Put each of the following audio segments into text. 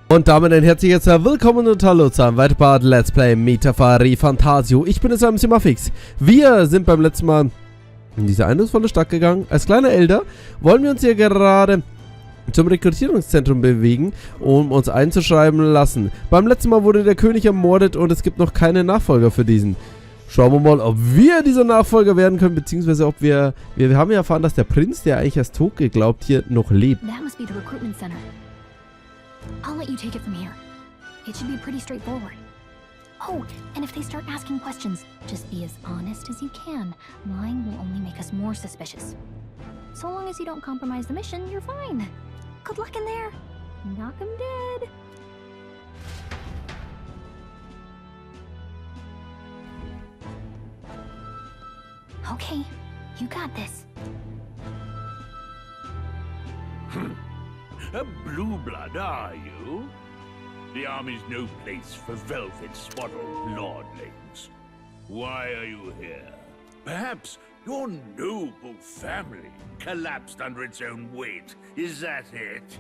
Und damit ein herzliches Willkommen und Hallo zu einem weiteren Part Let's Play Metapher ReFantazio. Ich bin es am Simafix. Wir sind beim letzten Mal in diese eindrucksvolle Stadt gegangen. Als kleiner Elder wollen wir uns hier gerade zum Rekrutierungszentrum bewegen, um uns einzuschreiben lassen. Beim letzten Mal wurde der König ermordet und es gibt noch keine Nachfolger für diesen. Schauen wir mal, ob wir dieser Nachfolger werden können, beziehungsweise ob wir haben ja erfahren, dass der Prinz, der eigentlich erst tot geglaubt, hier noch lebt. That must be the recruitment center. I'll let you take it from here. It should be pretty straightforward. Oh, and if they start asking questions, just be as honest as you can. Lying will only make us more suspicious. So long as you don't compromise the mission, you're fine. Good luck in there. Knock 'em dead. Okay, you got this. A blue blood, are you? The army's no place for velvet-swaddled lordlings. Why are you here? Perhaps your noble family collapsed under its own weight. Is that it?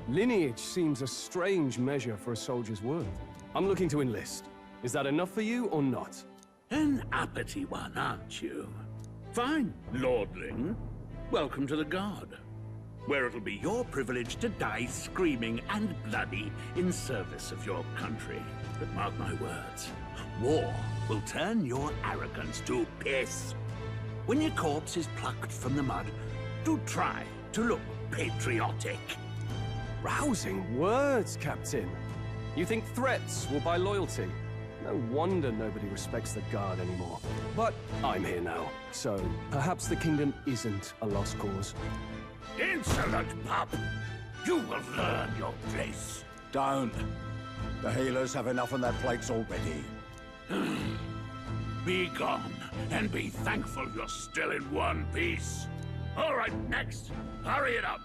Lineage seems a strange measure for a soldier's worth. I'm looking to enlist. Is that enough for you or not? An uppity one, aren't you? Fine, lordling. Welcome to the Guard, where it'll be your privilege to die screaming and bloody in service of your country. But mark my words, war will turn your arrogance to piss. When your corpse is plucked from the mud, do try to look patriotic. Rousing words, Captain. You think threats will buy loyalty? No wonder nobody respects the Guard anymore. But I'm here now, so perhaps the kingdom isn't a lost cause. Insolent pup! You will learn your place. Don't. The healers have enough on their plates already. Be gone, and be thankful you're still in one piece. All right, next. Hurry it up.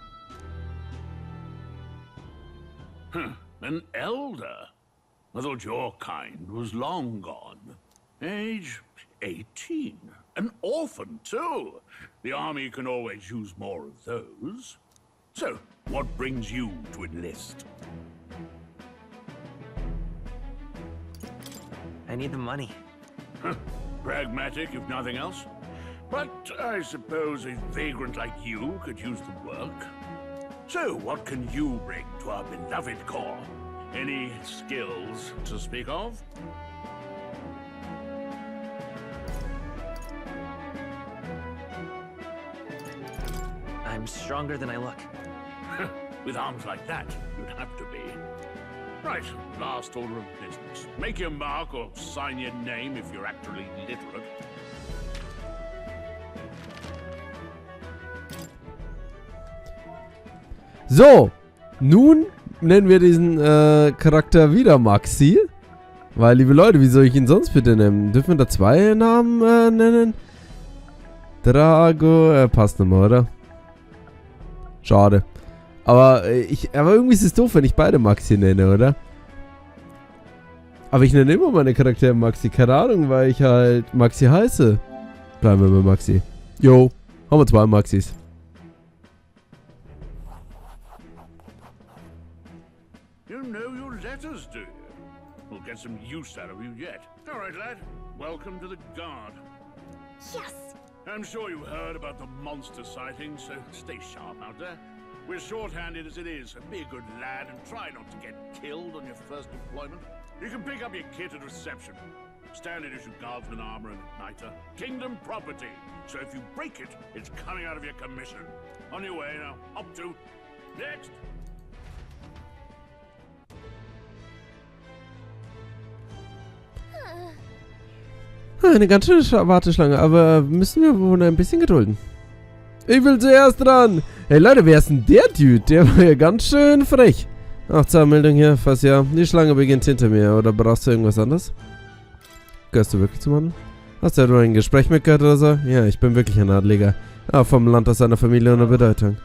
An elder? I thought your kind was long gone. Age 18. An orphan, too. The army can always use more of those. So, what brings you to enlist? I need the money. Pragmatic, if nothing else. But I suppose a vagrant like you could use the work. So, what can you bring to our beloved corps? Any skills to speak of? I'm stronger than I look. With arms like that, you'd have to be. Right, last order of business. Make your mark or sign your name if you're actually literate. So, nun nennen wir diesen Charakter wieder Maxi. Weil, liebe Leute, wie soll ich ihn sonst bitte nennen? Dürfen wir da zwei Namen nennen? Drago, passt nicht mehr, oder? Schade. Aber irgendwie ist es doof, wenn ich beide Maxi nenne, oder? Aber ich nenne immer meine Charaktere Maxi. Keine Ahnung, weil ich halt Maxi heiße. Bleiben wir bei Maxi. Jo, haben wir zwei Maxis. You know your letters, do you? We'll get some use out of you yet. All right, lad. Welcome to the Guard. Yes! I'm sure you heard about the monster sightings, so stay sharp out there. We're short-handed as it is, so be a good lad and try not to get killed on your first deployment. You can pick up your kit at reception. Standard issue guardsman armor and igniter. Kingdom property. So if you break it, it's coming out of your commission. On your way now. Up to. Next. Eine ganz schöne Warteschlange, aber müssen wir wohl ein bisschen gedulden. Ich will zuerst dran. Hey Leute, wer ist denn der Dude? Der war ja ganz schön frech. Ach, Zahlmeldung hier, fast ja. Die Schlange beginnt hinter mir. Oder brauchst du irgendwas anderes? Gehörst du wirklich zum Handel? Hast du ja nur ein Gespräch mitgehört oder so? Ja, ich bin wirklich ein Adliger. Aber vom Land aus seiner Familie ohne Bedeutung.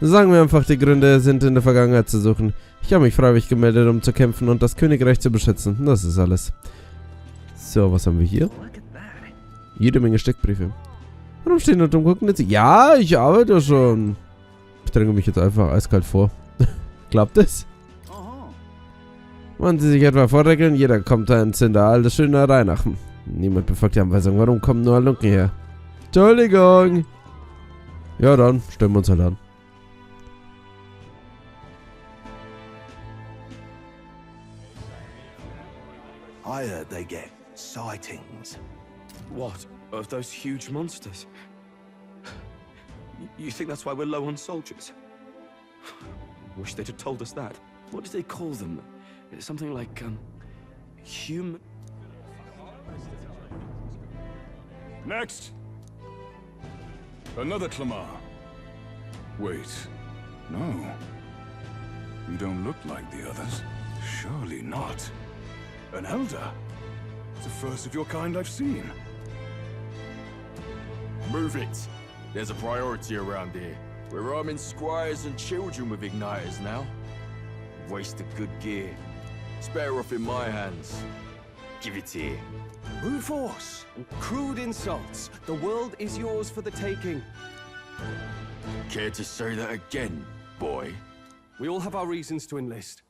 Sagen wir einfach, die Gründe sind in der Vergangenheit zu suchen. Ich habe mich freiwillig gemeldet, um zu kämpfen und das Königreich zu beschützen. Das ist alles. So, was haben wir hier? Jede Menge Steckbriefe. Warum stehen da dumm gucken jetzt? Ja, ich arbeite schon. Ich dränge mich jetzt einfach eiskalt vor. Klappt das? Wollen Sie sich etwa vorregeln? Jeder kommt da ins Zinder, alles schön da rein. Ach, niemand befolgt die Anweisung. Warum kommen nur Halunken her? Entschuldigung. Ja, dann stellen wir uns halt an. I heard they get sightings. What? Of those huge monsters? You think that's why we're low on soldiers? Wish they'd have told us that. What did they call them? Something like, human... Next! Another Clamar. Wait, no. You don't look like the others. Surely not. An elder? It's the first of your kind I've seen. Move it! There's a priority around here. We're arming squires and children with igniters now. Waste of good gear. It's better off in my hands. Give it here. Brute force! Crude insults. The world is yours for the taking. Care to say that again, boy? We all have our reasons to enlist.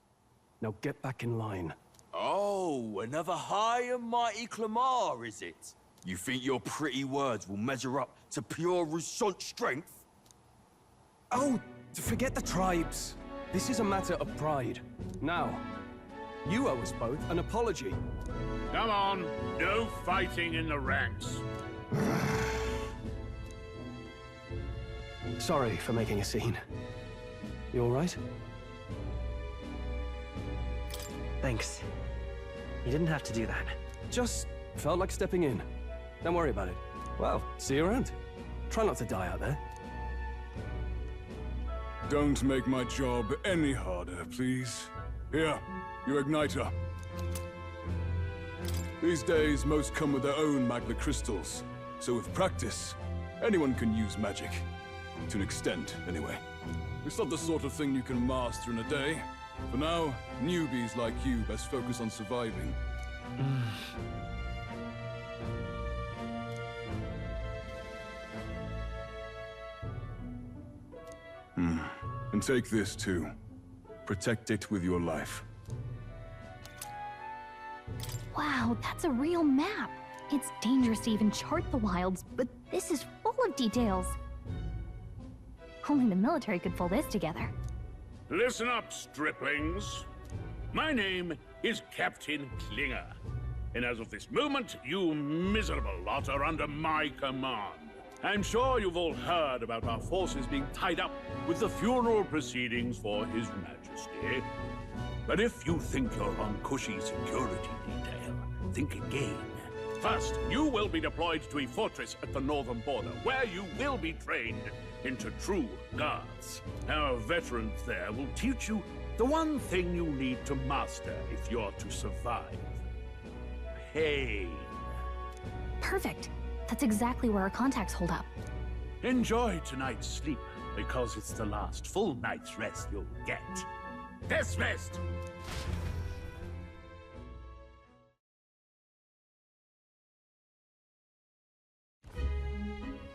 Now get back in line. Oh, another high and mighty Clamar, is it? You think your pretty words will measure up to pure Rousseau strength? Oh, forget the tribes. This is a matter of pride. Now, you owe us both an apology. Come on, no fighting in the ranks. Sorry for making a scene. You all right? Thanks. You didn't have to do that. Just felt like stepping in. Don't worry about it. Well, see you around. Try not to die out there. Don't make my job any harder, please. Here, your igniter. These days, most come with their own magna crystals. So with practice, anyone can use magic. To an extent, anyway. It's not the sort of thing you can master in a day. For now, newbies like you best focus on surviving. And take this too. Protect it with your life. Wow, that's a real map. It's dangerous to even chart the wilds, but this is full of details. Only the military could pull this together. Listen up, striplings. My name is Captain Klinger, and as of this moment, you miserable lot are under my command. I'm sure you've all heard about our forces being tied up with the funeral proceedings for His Majesty. But if you think you're on cushy security detail, think again. First, you will be deployed to a fortress at the northern border, where you will be trained into true guards. Our veterans there will teach you the one thing you need to master if you're to survive. Pain. Perfect. That's exactly where our contacts hold up. Enjoy tonight's sleep, because it's the last full night's rest you'll get. Dismissed!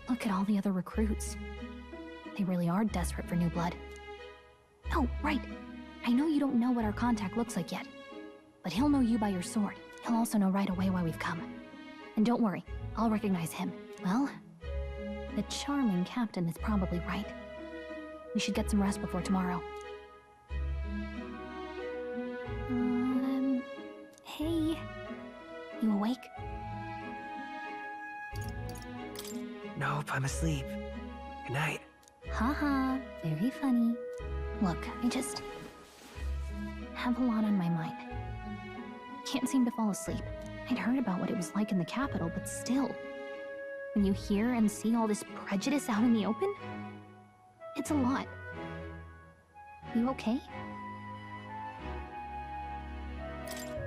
Look at all the other recruits. They really are desperate for new blood. Oh, right. I know you don't know what our contact looks like yet, but he'll know you by your sword. He'll also know right away why we've come. And don't worry, I'll recognize him. Well, the charming captain is probably right. We should get some rest before tomorrow. Hey. You awake? Nope, I'm asleep. Good night. Haha, very funny. Look, I just have a lot on my mind. Can't seem to fall asleep. I'd heard about what it was like in the capital, but still. When you hear and see all this prejudice out in the open, it's a lot. You okay?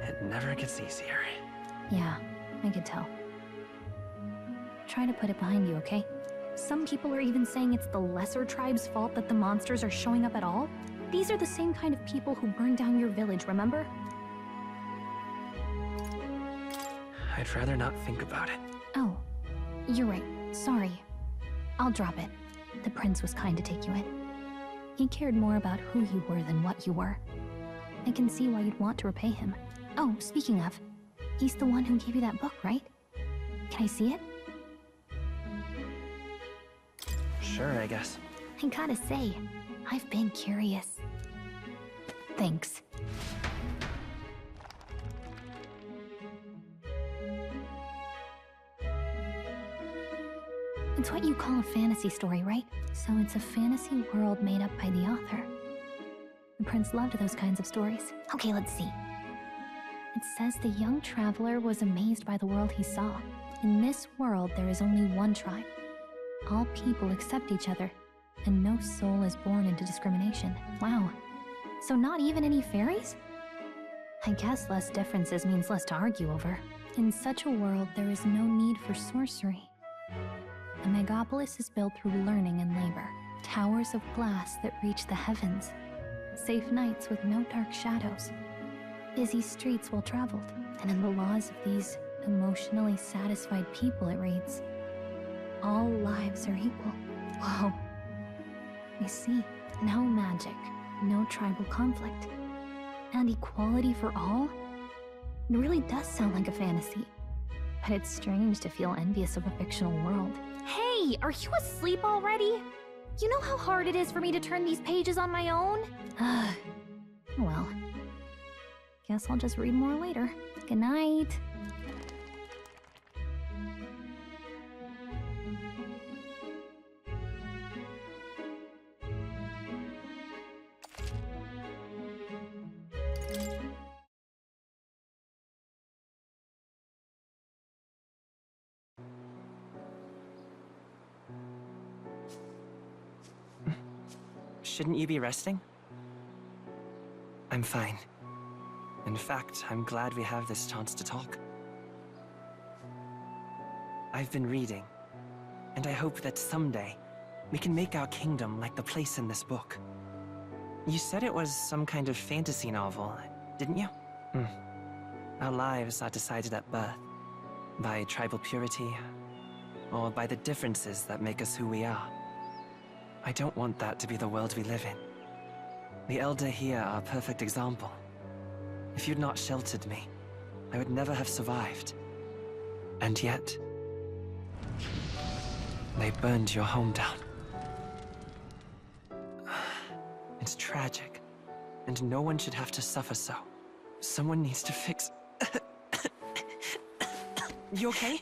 It never gets easier. Yeah, I could tell. Try to put it behind you, okay? Some people are even saying it's the lesser tribe's fault that the monsters are showing up at all. These are the same kind of people who burned down your village, remember? I'd rather not think about it. Oh, you're right. Sorry. I'll drop it. The prince was kind to take you in. He cared more about who you were than what you were. I can see why you'd want to repay him. Oh, speaking of, he's the one who gave you that book, right? Can I see it? Sure, I guess. I gotta say, I've been curious. Thanks. It's what you call a fantasy story, right? So it's a fantasy world made up by the author. The prince loved those kinds of stories. Okay, let's see. It says the young traveler was amazed by the world he saw. In this world, there is only one tribe. All people accept each other, and no soul is born into discrimination. Wow. So not even any fairies? I guess less differences means less to argue over. In such a world, there is no need for sorcery. A megapolis is built through learning and labor. Towers of glass that reach the heavens. Safe nights with no dark shadows. Busy streets well traveled. And in the laws of these emotionally satisfied people, it reads, all lives are equal. Whoa. I see. No magic, no tribal conflict, and equality for all? It really does sound like a fantasy. But it's strange to feel envious of a fictional world. Hey, are you asleep already? You know how hard it is for me to turn these pages on my own? Well, guess I'll just read more later. Good night. Shouldn't you be resting? I'm fine. In fact, I'm glad we have this chance to talk. I've been reading, and I hope that someday we can make our kingdom like the place in this book. You said it was some kind of fantasy novel, didn't you? Our lives are decided at birth, by tribal purity, or by the differences that make us who we are. I don't want that to be the world we live in. The Elder here are a perfect example. If you'd not sheltered me, I would never have survived. And yet, they burned your home down. It's tragic, and no one should have to suffer so. Someone needs to fix... You okay?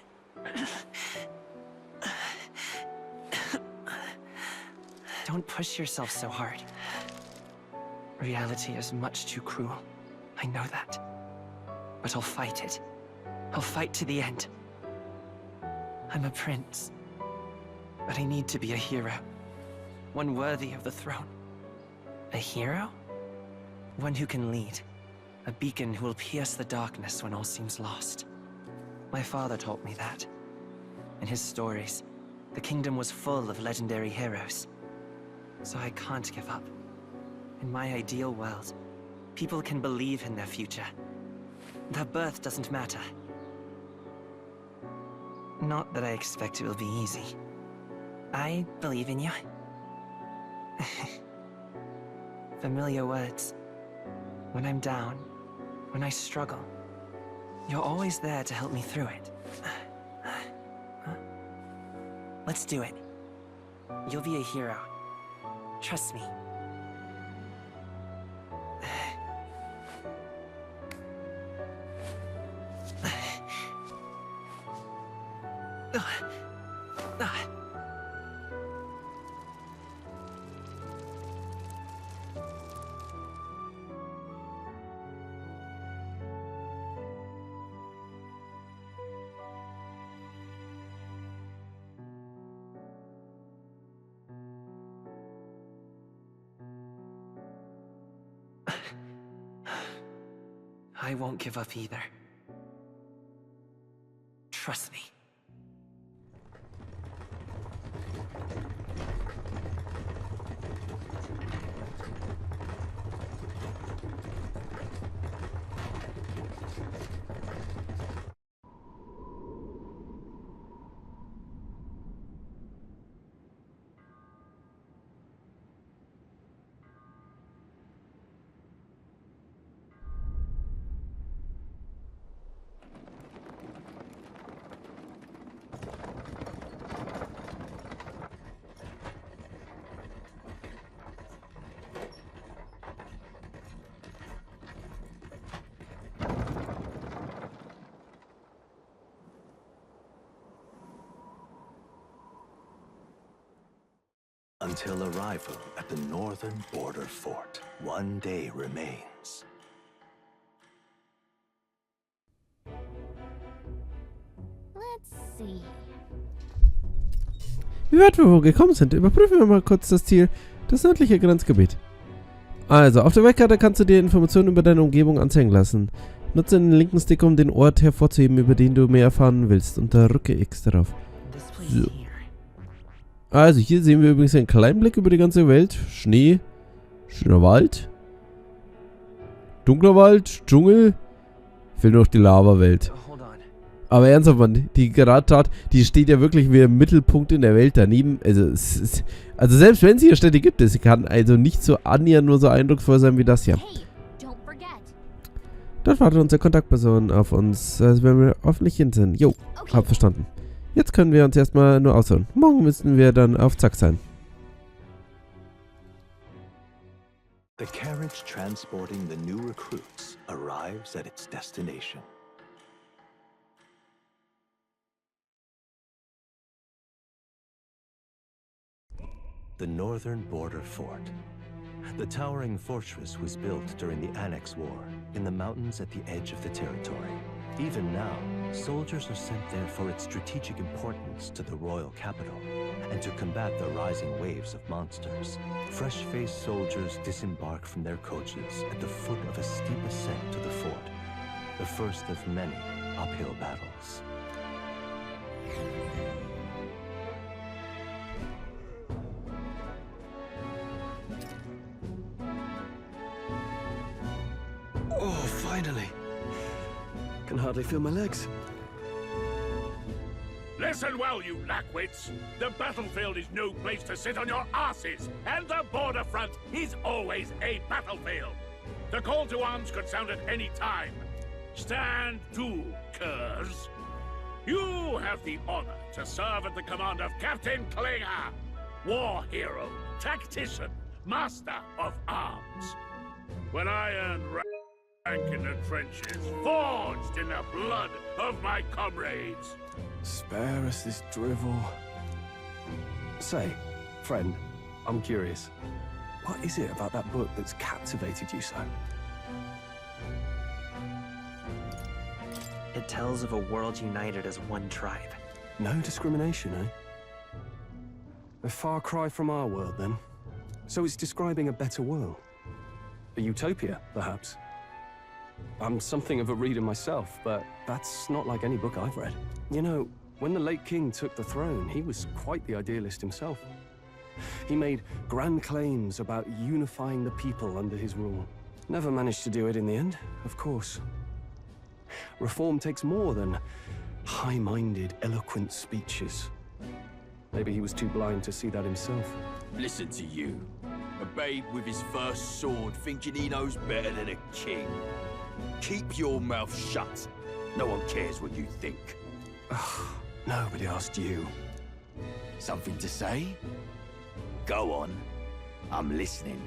Don't push yourself so hard. Reality is much too cruel. I know that. But I'll fight it. I'll fight to the end. I'm a prince. But I need to be a hero. One worthy of the throne. A hero? One who can lead. A beacon who will pierce the darkness when all seems lost. My father taught me that. In his stories, the kingdom was full of legendary heroes. So I can't give up. In my ideal world, people can believe in their future. Their birth doesn't matter. Not that I expect it will be easy. I believe in you. Familiar words. When I'm down, when I struggle, you're always there to help me through it. Let's do it. You'll be a hero. Trust me. I won't give up either. Trust me. until arrival at the northern border fort. One day remains. Let's see. Wie weit wir wohl gekommen sind, überprüfen wir mal kurz das Ziel, das nördliche Grenzgebiet. Also, auf der Weltkarte kannst du dir Informationen über deine Umgebung anzeigen lassen. Nutze den linken Stick, um den Ort hervorzuheben, über den du mehr erfahren willst, und drücke X darauf. So. Also, hier sehen wir übrigens einen kleinen Blick über die ganze Welt. Schnee, schöner Wald, dunkler Wald, Dschungel, fehlt noch die Lava-Welt. Aber ernsthaft, Mann, die Gradtat, die steht ja wirklich wie im Mittelpunkt in der Welt daneben. Also selbst wenn es hier Städte gibt, es kann also nicht so annähernd nur so eindrucksvoll sein wie das hier. Dort wartet unsere Kontaktperson auf uns, also wenn wir hoffentlich hin sind. Jo, hab verstanden. Jetzt können wir uns erstmal nur ausruhen. Morgen müssten wir dann auf Zack sein. The carriage transporting the new recruits arrives at its destination. The northern border fort. The towering fortress was built during the Annex War in the mountains at the edge of the territory. Even now, soldiers are sent there for its strategic importance to the royal capital and to combat the rising waves of monsters. Fresh-faced soldiers disembark from their coaches at the foot of a steep ascent to the fort, the first of many uphill battles. Oh, finally. Can hardly feel my legs. Listen well, you lackwits. The battlefield is no place to sit on your asses, and the border front is always a battlefield. The call to arms could sound at any time. Stand to, curs. You have the honor to serve at the command of Captain Klinger, war hero, tactician, master of arms. When I earned rank in the trenches, forged in the blood of my comrades. Spare us this drivel. Say, friend, I'm curious. What is it about that book that's captivated you so? It tells of a world united as one tribe. No discrimination, eh? A far cry from our world, then. So it's describing a better world. A utopia, perhaps. I'm something of a reader myself, but that's not like any book I've read. You know, when the late king took the throne, he was quite the idealist himself. He made grand claims about unifying the people under his rule. Never managed to do it in the end, of course. Reform takes more than high-minded, eloquent speeches. Maybe he was too blind to see that himself. Listen to you. A babe with his first sword thinking he knows better than a king. Keep your mouth shut. No one cares what you think. Nobody asked you. Something to say? Go on. I'm listening.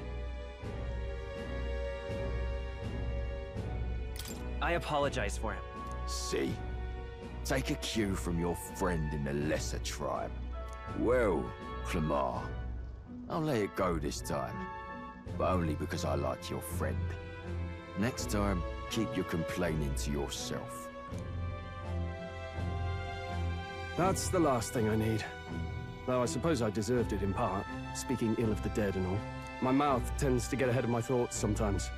I apologize for him. See? Take a cue from your friend in the lesser tribe. Well, Clemar, I'll let it go this time. But only because I like your friend. Next time, keep your complaining to yourself. That's the last thing I need. Though I suppose I deserved it in part, speaking ill of the dead and all. My mouth tends to get ahead of my thoughts sometimes.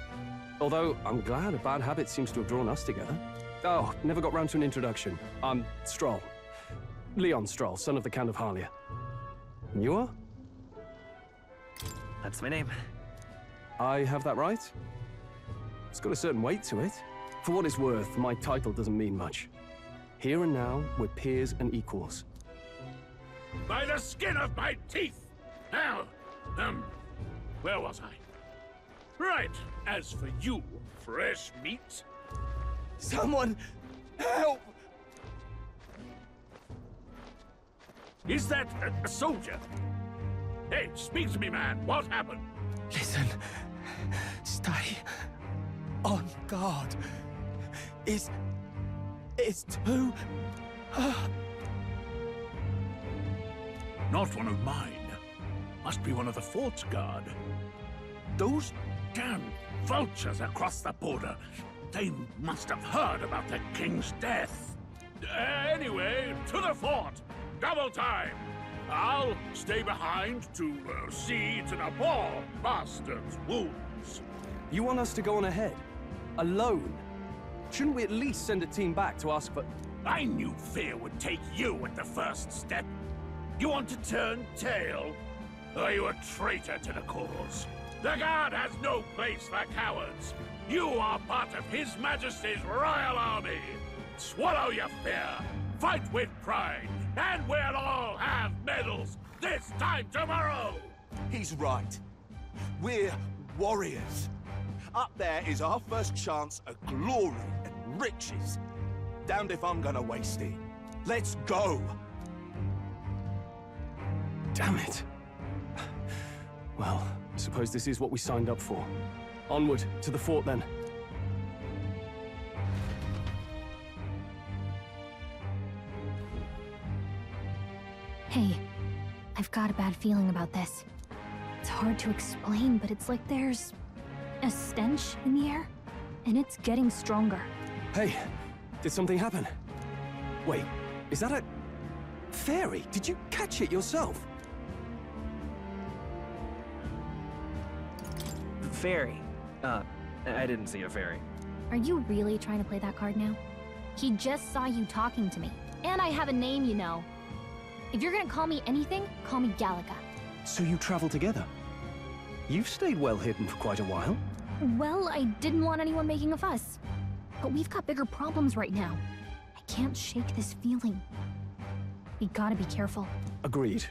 Although, I'm glad a bad habit seems to have drawn us together. Oh, never got round to an introduction. I'm Strohl. Leon Strohl, son of the Count of Harlia. And you are? That's my name. I have that right? It's got a certain weight to it. For what it's worth, my title doesn't mean much. Here and now, we're peers and equals. By the skin of my teeth! Now, where was I? Right, as for you, fresh meat. Someone help! Is that a soldier? Hey, speak to me, man. What happened? Listen. Stay on guard. It's too... Not one of mine. Must be one of the fort's guard. Those damn vultures across the border. They must have heard about the king's death. Anyway, to the fort. Double time. I'll stay behind to see to the poor bastard's wounds. You want us to go on ahead? Alone? Shouldn't we at least send a team back to ask for... I knew fear would take you at the first step. You want to turn tail? Are you a traitor to the cause? The guard has no place for cowards. You are part of His Majesty's Royal Army. Swallow your fear. Fight with pride. And we'll all have medals this time tomorrow. He's right. We're warriors. Up there is our first chance at glory and riches. Damned if I'm gonna waste it. Let's go! Damn it. Well, I suppose this is what we signed up for. Onward, to the fort then. Hey, I've got a bad feeling about this. It's hard to explain, but it's like there's a stench in the air, and it's getting stronger. Hey, did something happen? Wait, is that a... fairy? Did you catch it yourself? Fairy? I didn't see a fairy. Are you really trying to play that card now? He just saw you talking to me, and I have a name, you know. If you're gonna call me anything, call me Gallica. So you travel together? You've stayed well hidden for quite a while. Well, I didn't want anyone making a fuss. But we've got bigger problems right now. I can't shake this feeling. We gotta be careful. Agreed.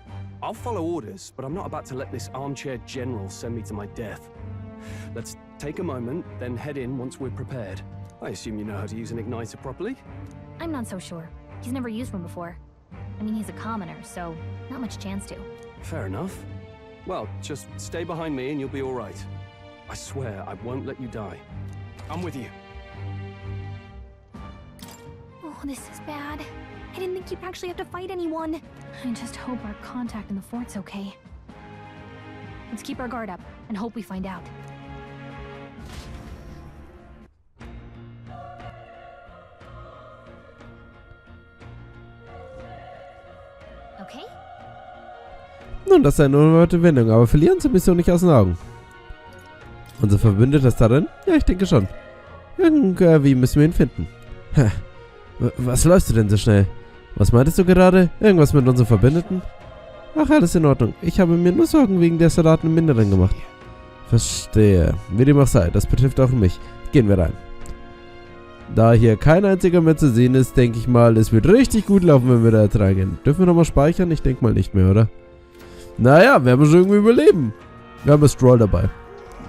I'll follow orders, but I'm not about to let this armchair general send me to my death. Let's take a moment, then head in once we're prepared. I assume you know how to use an igniter properly? I'm not so sure. He's never used one before. I mean, he's a commoner, so not much chance to. Fair enough. Well, just stay behind me and you'll be all right. I swear I won't let you die. I'm with you. Oh, this is bad. I didn't think you'd actually have to fight anyone. I just hope our contact in the fort's okay. Let's keep our guard up and hope we find out. Okay? Nun, das ist eine unerwartete Wendung, aber verlieren Sie Mission nicht aus den Augen. Unser Verbündeter ist darin? Ja, ich denke schon. Irgendwie müssen wir ihn finden. Ha. Was läufst du denn so schnell? Was meintest du gerade? Irgendwas mit unseren Verbündeten? Ach, alles in Ordnung. Ich habe mir nur Sorgen wegen der Soldaten im Inneren gemacht. Verstehe. Wie dem auch sei, das betrifft auch mich. Gehen wir rein. Da hier kein einziger mehr zu sehen ist, denke ich mal, es wird richtig gut laufen, wenn wir da jetzt reingehen. Dürfen wir nochmal speichern? Ich denke mal nicht mehr, oder? Naja, werden wir schon irgendwie überleben. Wir haben Strohl dabei.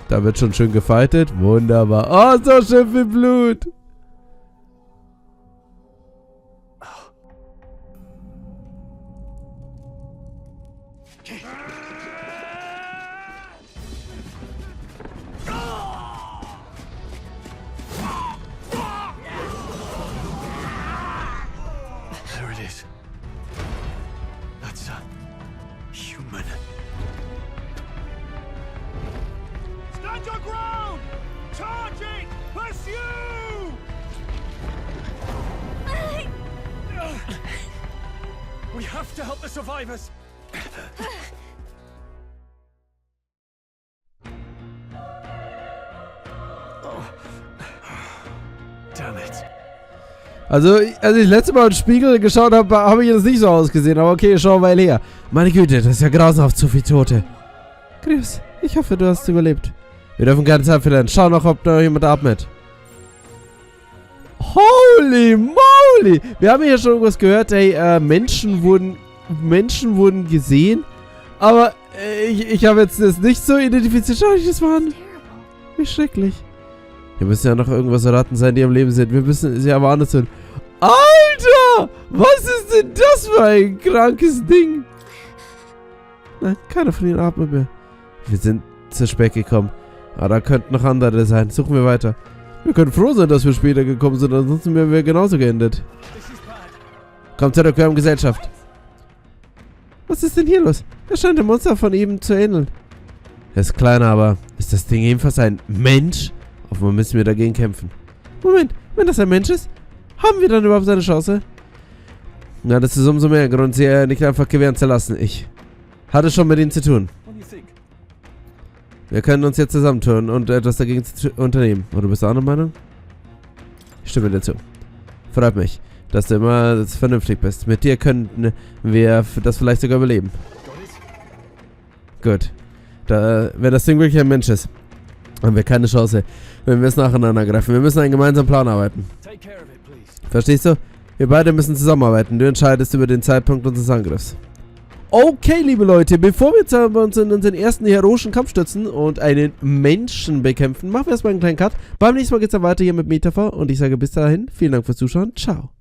Da wird schon schön gefightet. Wunderbar. Oh, so schön viel Blut. There it is. That's a human. Stand your ground! Charging! Pursue! We have to help the survivors. Damn it. Also, als ich letztes Mal in den Spiegel geschaut habe, habe ich das nicht so ausgesehen. Aber okay, schau mal her. Meine Güte, das ist ja grausenhaft, zu viele Tote. Chris, ich hoffe, du hast überlebt. Wir dürfen keine Zeit verlieren. Schau noch, ob da jemand atmet. Holy moly! Wir haben hier schon irgendwas gehört. Ey, Menschen wurden gesehen. Aber ich habe jetzt das nicht so identifiziert. Schau, das waren... Wie schrecklich. Hier müssen ja noch irgendwas Soldaten sein, die am Leben sind. Wir müssen sie aber anders hin. Alter! Was ist denn das für ein krankes Ding? Nein, keiner von ihnen atmet mehr. Wir sind zu spät gekommen. Aber da könnten noch andere sein. Suchen wir weiter. Wir können froh sein, dass wir später gekommen sind. Ansonsten wären wir genauso geendet. Kommt zurück, wir haben Gesellschaft. Was ist denn hier los? Er scheint dem Monster von eben zu ähneln. Er ist kleiner, aber ist das Ding ebenfalls ein Mensch? Offenbar müssen wir dagegen kämpfen. Moment, wenn das ein Mensch ist, haben wir dann überhaupt eine Chance? Na, das ist umso mehr Grund, sie nicht einfach gewähren zu lassen. Ich hatte schon mit ihnen zu tun. Wir können uns jetzt zusammentun und etwas dagegen unternehmen. Und du bist auch einer Meinung? Ich stimme dir zu. Freut mich, dass du immer vernünftig bist. Mit dir könnten wir das vielleicht sogar überleben. Gut. Wenn das Ding wirklich ein Mensch ist, haben wir keine Chance, wenn wir es nacheinander greifen. Wir müssen einen gemeinsamen Plan arbeiten. Verstehst du? Wir beide müssen zusammenarbeiten. Du entscheidest über den Zeitpunkt unseres Angriffs. Okay, liebe Leute, bevor wir jetzt uns in unseren ersten heroischen Kampf stürzen und einen Menschen bekämpfen, machen wir erstmal einen kleinen Cut. Beim nächsten Mal geht es dann weiter hier mit MetaV und ich sage bis dahin, vielen Dank fürs Zuschauen. Ciao.